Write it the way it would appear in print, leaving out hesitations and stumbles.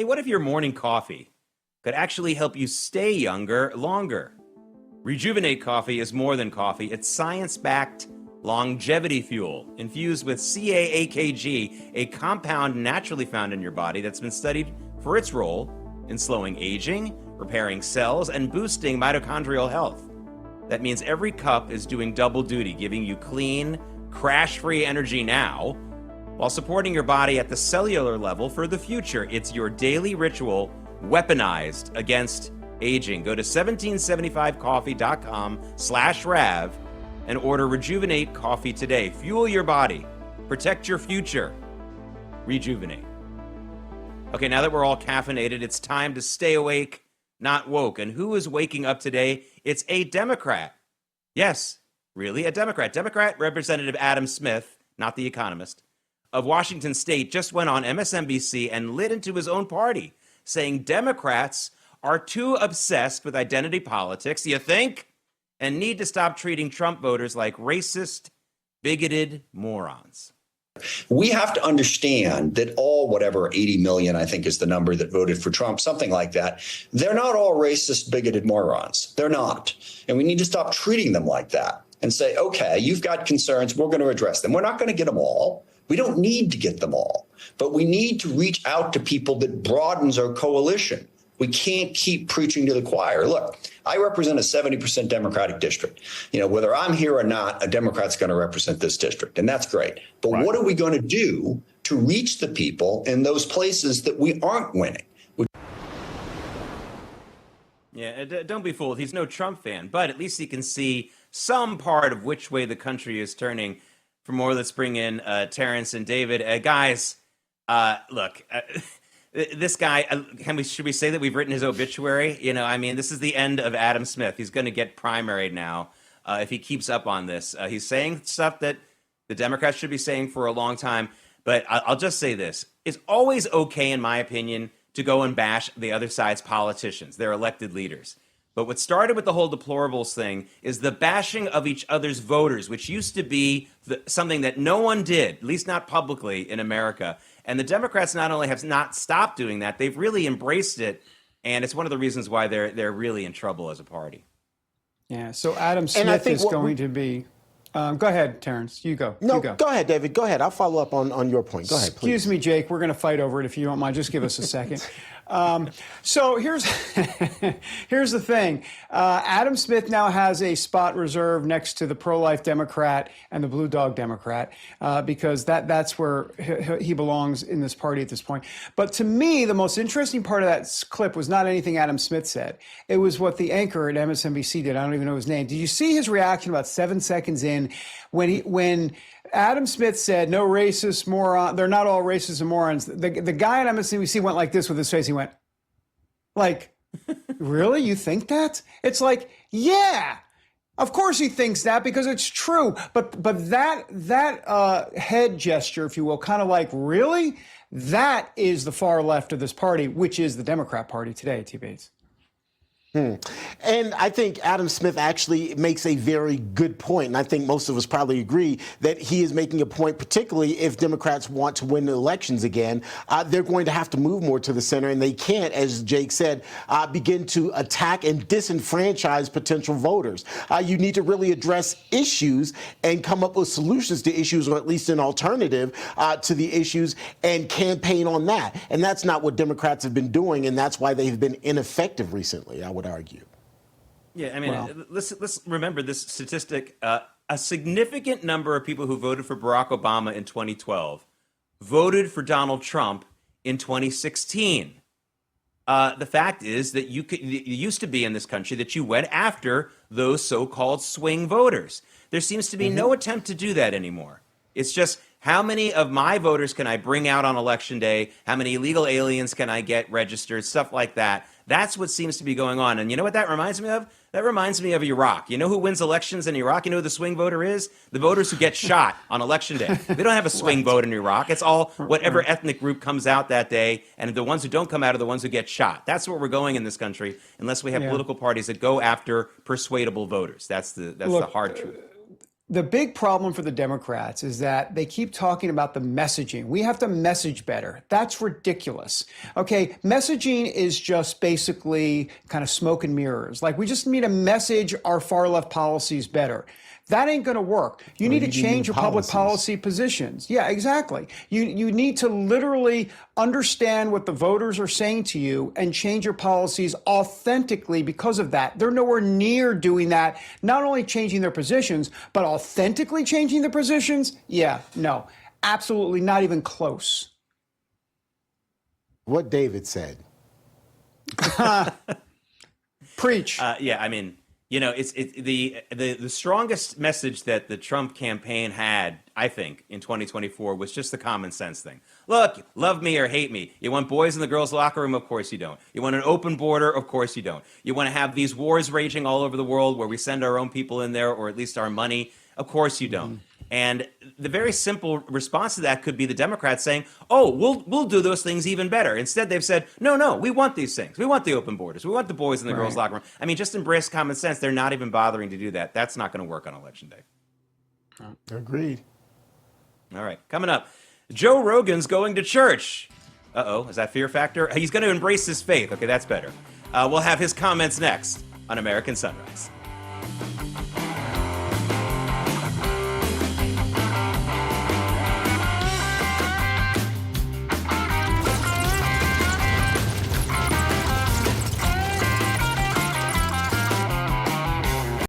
what if your morning coffee could actually help you stay younger longer? Rejuvenate Coffee is more than coffee. It's science-backed longevity fuel infused with CA-AKG, a compound naturally found in your body that's been studied for its role in slowing aging, repairing cells, and boosting mitochondrial health. That means every cup is doing double duty, giving you clean, crash-free energy now, while supporting your body at the cellular level for the future. It's your daily ritual weaponized against aging. Go to 1775coffee.com/Rav and order Rejuvenate Coffee today. Fuel your body. Protect your future. Rejuvenate. Okay, now that we're all caffeinated, it's time to stay awake, not woke. And who is waking up today? It's a Democrat. Yes, really, a Democrat. Democrat Representative Adam Smith, not The Economist, of Washington State, just went on MSNBC and lit into his own party, saying Democrats are too obsessed with identity politics, you think, and need to stop treating Trump voters like racist, bigoted morons. We have to understand that all, whatever, 80 million, I think is the number that voted for Trump, something like that, they're not all racist, bigoted morons. They're not. And we need to stop treating them like that and say, okay, you've got concerns, we're going to address them. We're not going to get them all. We don't need to get them all. But we need to reach out to people that broadens our coalition. We can't keep preaching to the choir. Look, I represent a 70% Democratic district. You know, whether I'm here or not, a Democrat's going to represent this district, and that's great. But what are we going to do to reach the people in those places that we aren't winning? Yeah, don't be fooled. He's no Trump fan, but at least he can see some part of which way the country is turning. For more, let's bring in Terrence and David. Guys, look. This guy, should we say that we've written his obituary? You know, I mean, this is the end of Adam Smith. He's going to get primaried now if he keeps up on this. He's saying stuff that the Democrats should be saying for a long time. But I'll just say this. It's always okay, in my opinion, to go and bash the other side's politicians, their elected leaders. But what started with the whole deplorables thing is the bashing of each other's voters, which used to be something that no one did, at least not publicly in America. And the Democrats not only have not stopped doing that, they've really embraced it. And it's one of the reasons why they're really in trouble as a party. Yeah, so Adam Smith is going to be... go ahead, Terrence. You go. No, you go. Go ahead, David. Go ahead. I'll follow up on your point. Go ahead, please. Excuse me, Jake. We're going to fight over it if you don't mind. Just give us a second. So here's here's the thing. Adam Smith now has a spot reserved next to the pro-life Democrat and the blue dog Democrat because that's where he belongs in this party at this point. But to me, the most interesting part of that clip was not anything Adam Smith said. It was what the anchor at MSNBC did. I don't even know his name. Did you see his reaction about 7 seconds in when Adam Smith said, no racist moron, they're not all racist and morons. The guy on MSNBC went like this with his face. He went, like, really? You think that? It's like, yeah, of course he thinks that because it's true. But that head gesture, if you will, kind of like, really? That is the far left of this party, which is the Democrat Party today, T. Bates. And I think Adam Smith actually makes a very good point. And I think most of us probably agree that he is making a point, particularly if Democrats want to win the elections again. They're going to have to move more to the center. And they can't, as Jake said, begin to attack and disenfranchise potential voters. You need to really address issues and come up with solutions to issues, or at least an alternative to the issues, and campaign on that. And that's not what Democrats have been doing. And that's why they've been ineffective recently, I would argue. Yeah, I mean, let's remember this statistic. A significant number of people who voted for Barack Obama in 2012 voted for Donald Trump in 2016. The fact is that it used to be in this country that you went after those so-called swing voters. There seems to be no attempt to do that anymore. It's just, how many of my voters can I bring out on Election Day? How many illegal aliens can I get registered? Stuff like that. That's what seems to be going on. And you know what that reminds me of? That reminds me of Iraq. You know who wins elections in Iraq? You know who the swing voter is? The voters who get shot on Election Day. They don't have a swing vote in Iraq. It's all whatever ethnic group comes out that day. And the ones who don't come out are the ones who get shot. That's where we're going in this country, unless we have political parties that go after persuadable voters. That's the hard truth. The big problem for the Democrats is that they keep talking about the messaging. We have to message better. That's ridiculous. Okay, messaging is just basically kind of smoke and mirrors. Like, we just need to message our far left policies better. That ain't going to work. You need to change your public policy positions. Yeah, exactly. You need to literally understand what the voters are saying to you and change your policies authentically because of that. They're nowhere near doing that, not only changing their positions, but authentically changing their positions. Yeah, no, absolutely not even close. What David said. Preach. Yeah, I mean, you know, it's the strongest message that the Trump campaign had, I think, in 2024 was just the common sense thing. Look, love me or hate me. You want boys in the girls' locker room? Of course you don't. You want an open border? Of course you don't. You want to have these wars raging all over the world where we send our own people in there, or at least our money? Of course you don't. And the very simple response to that could be the Democrats saying, oh, we'll do those things even better. Instead, they've said, no, we want these things. We want the open borders. We want the boys in the girls' locker room. I mean, just embrace common sense. They're not even bothering to do that. That's not going to work on Election Day. Agreed. All right, coming up, Joe Rogan's going to church. Uh-oh, is that fear factor? He's going to embrace his faith. Okay, that's better. We'll have his comments next on American Sunrise.